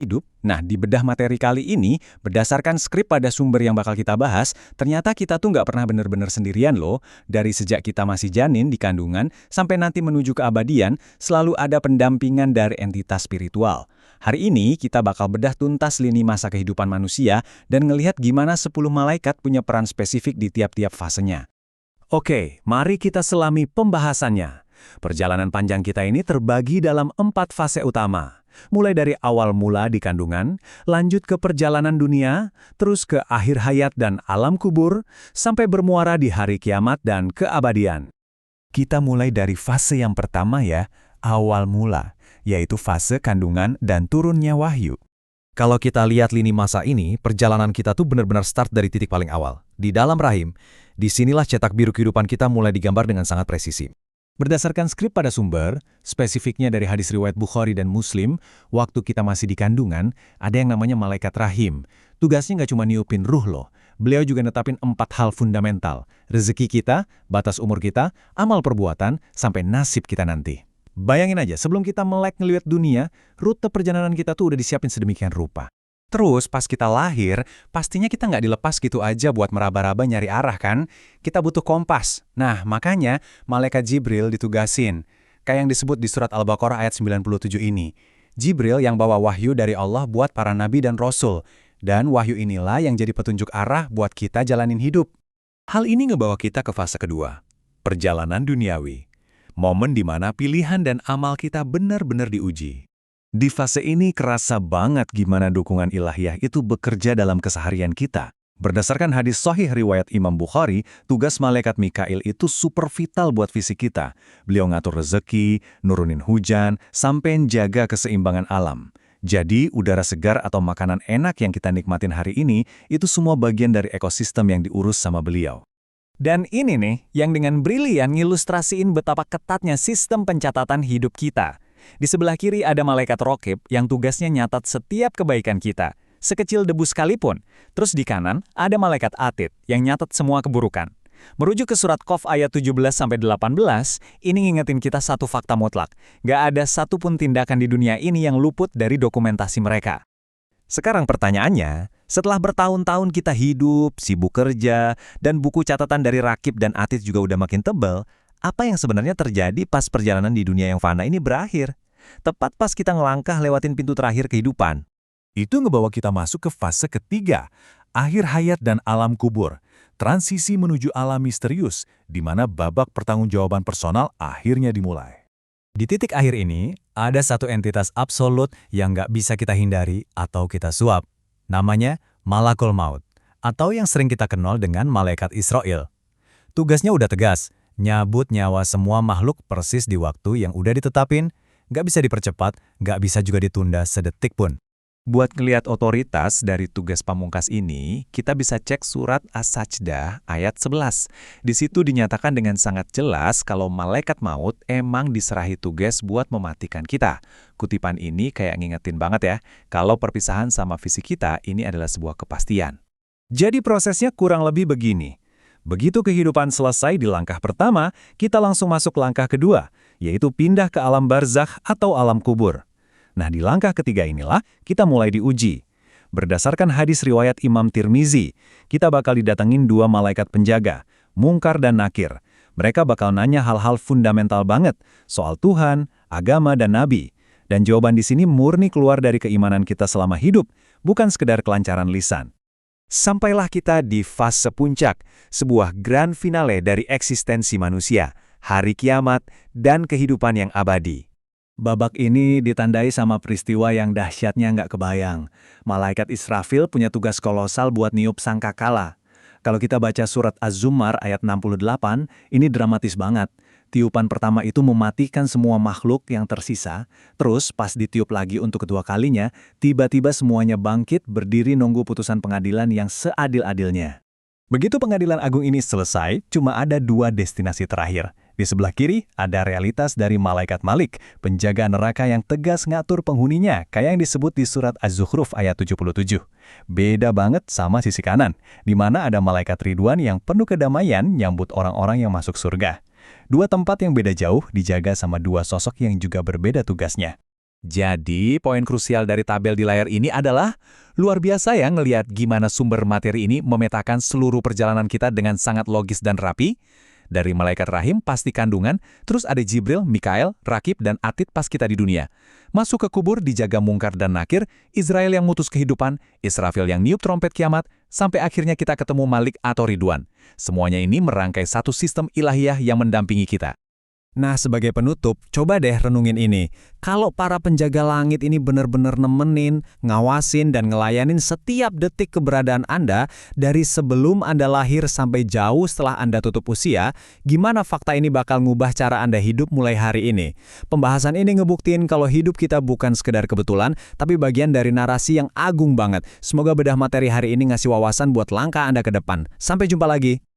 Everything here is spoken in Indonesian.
Hidup. Nah, di bedah materi kali ini, berdasarkan skrip pada sumber yang bakal kita bahas, ternyata kita tuh nggak pernah bener-bener sendirian loh. Dari sejak kita masih janin di kandungan, sampai nanti menuju keabadian, selalu ada pendampingan dari entitas spiritual. Hari ini, kita bakal bedah tuntas lini masa kehidupan manusia dan ngelihat gimana 10 malaikat punya peran spesifik di tiap-tiap fasenya. Oke, mari kita selami pembahasannya. Perjalanan panjang kita ini terbagi dalam 4 fase utama. Mulai dari awal mula di kandungan, lanjut ke perjalanan dunia, terus ke akhir hayat dan alam kubur, sampai bermuara di hari kiamat dan keabadian. Kita mulai dari fase yang pertama ya, awal mula, yaitu fase kandungan dan turunnya wahyu. Kalau kita lihat lini masa ini, perjalanan kita tuh benar-benar start dari titik paling awal. Di dalam rahim, disinilah cetak biru kehidupan kita mulai digambar dengan sangat presisi. Berdasarkan skrip pada sumber, spesifiknya dari hadis riwayat Bukhari dan Muslim, waktu kita masih di kandungan, ada yang namanya malaikat rahim. Tugasnya nggak cuma niupin ruh loh, beliau juga netapin 4 hal fundamental. Rezeki kita, batas umur kita, amal perbuatan, sampai nasib kita nanti. Bayangin aja, sebelum kita melek ngeliat dunia, rute perjalanan kita tuh udah disiapin sedemikian rupa. Terus pas kita lahir, pastinya kita nggak dilepas gitu aja buat meraba-raba nyari arah kan? Kita butuh kompas. Nah, makanya malaikat Jibril ditugasin. Kayak yang disebut di surat Al-Baqarah ayat 97 ini. Jibril yang bawa wahyu dari Allah buat para nabi dan rasul. Dan wahyu inilah yang jadi petunjuk arah buat kita jalanin hidup. Hal ini ngebawa kita ke fase kedua. Perjalanan duniawi. Momen di mana pilihan dan amal kita benar-benar diuji. Di fase ini kerasa banget gimana dukungan ilahiyah itu bekerja dalam keseharian kita. Berdasarkan hadis sahih riwayat Imam Bukhari, tugas malaikat Mikail itu super vital buat fisik kita. Beliau ngatur rezeki, nurunin hujan, sampai jaga keseimbangan alam. Jadi, udara segar atau makanan enak yang kita nikmatin hari ini, itu semua bagian dari ekosistem yang diurus sama beliau. Dan ini nih, yang dengan brilian ngilustrasiin betapa ketatnya sistem pencatatan hidup kita. Di sebelah kiri ada malaikat Raqib yang tugasnya nyatat setiap kebaikan kita, sekecil debu sekalipun. Terus di kanan ada malaikat Atid yang nyatat semua keburukan. Merujuk ke surat Qaf ayat 17-18, ini ngingetin kita satu fakta mutlak. Gak ada satupun tindakan di dunia ini yang luput dari dokumentasi mereka. Sekarang pertanyaannya, setelah bertahun-tahun kita hidup, sibuk kerja, dan buku catatan dari Raqib dan Atid juga udah makin tebal, apa yang sebenarnya terjadi pas perjalanan di dunia yang fana ini berakhir? Tepat pas kita ngelangkah lewatin pintu terakhir kehidupan. Itu ngebawa kita masuk ke fase ketiga, akhir hayat dan alam kubur. Transisi menuju alam misterius, di mana babak pertanggungjawaban personal akhirnya dimulai. Di titik akhir ini, ada satu entitas absolut yang nggak bisa kita hindari atau kita suap. Namanya Malakul Maut, atau yang sering kita kenal dengan Malaikat Israel. Tugasnya udah tegas, nyabut nyawa semua makhluk persis di waktu yang udah ditetapin, nggak bisa dipercepat, nggak bisa juga ditunda sedetik pun. Buat ngelihat otoritas dari tugas pamungkas ini, kita bisa cek surat As-Sajdah ayat 11. Di situ dinyatakan dengan sangat jelas kalau malaikat maut emang diserahi tugas buat mematikan kita. Kutipan ini kayak ngingetin banget ya, kalau perpisahan sama fisik kita ini adalah sebuah kepastian. Jadi prosesnya kurang lebih begini. Begitu kehidupan selesai di langkah pertama, kita langsung masuk langkah kedua, yaitu pindah ke alam barzakh atau alam kubur. Nah, di langkah ketiga inilah kita mulai diuji. Berdasarkan hadis riwayat Imam Tirmizi, kita bakal didatengin 2 malaikat penjaga, Mungkar dan Nakir. Mereka bakal nanya hal-hal fundamental banget soal Tuhan, agama, dan Nabi. Dan jawaban di sini murni keluar dari keimanan kita selama hidup, bukan sekedar kelancaran lisan. Sampailah kita di fase puncak, sebuah grand finale dari eksistensi manusia, hari kiamat, dan kehidupan yang abadi. Babak ini ditandai sama peristiwa yang dahsyatnya nggak kebayang. Malaikat Israfil punya tugas kolosal buat niup sangkakala. Kalau kita baca surat Az-Zumar ayat 68, ini dramatis banget. Tiupan pertama itu mematikan semua makhluk yang tersisa, terus pas ditiup lagi untuk kedua kalinya, tiba-tiba semuanya bangkit berdiri nunggu putusan pengadilan yang seadil-adilnya. Begitu pengadilan agung ini selesai, cuma ada 2 destinasi terakhir. Di sebelah kiri ada realitas dari malaikat Malik, penjaga neraka yang tegas ngatur penghuninya, kayak yang disebut di surat Az-Zukhruf ayat 77. Beda banget sama sisi kanan, di mana ada malaikat Ridwan yang penuh kedamaian nyambut orang-orang yang masuk surga. 2 tempat yang beda jauh dijaga sama 2 sosok yang juga berbeda tugasnya. Jadi, poin krusial dari tabel di layar ini adalah luar biasa ya ngelihat gimana sumber materi ini memetakan seluruh perjalanan kita dengan sangat logis dan rapi. Dari malaikat rahim pasti kandungan, terus ada Jibril, Mikael, Rakib, dan Atid pas kita di dunia. Masuk ke kubur dijaga Mungkar dan Nakir, Israel yang mutus kehidupan, Israfil yang niup trompet kiamat, sampai akhirnya kita ketemu Malik atau Ridwan. Semuanya ini merangkai satu sistem ilahiyah yang mendampingi kita. Nah, sebagai penutup, coba deh renungin ini. Kalau para penjaga langit ini benar-benar nemenin, ngawasin, dan ngelayanin setiap detik keberadaan Anda dari sebelum Anda lahir sampai jauh setelah Anda tutup usia, gimana fakta ini bakal ngubah cara Anda hidup mulai hari ini? Pembahasan ini ngebuktiin kalau hidup kita bukan sekedar kebetulan, tapi bagian dari narasi yang agung banget. Semoga bedah materi hari ini ngasih wawasan buat langkah Anda ke depan. Sampai jumpa lagi.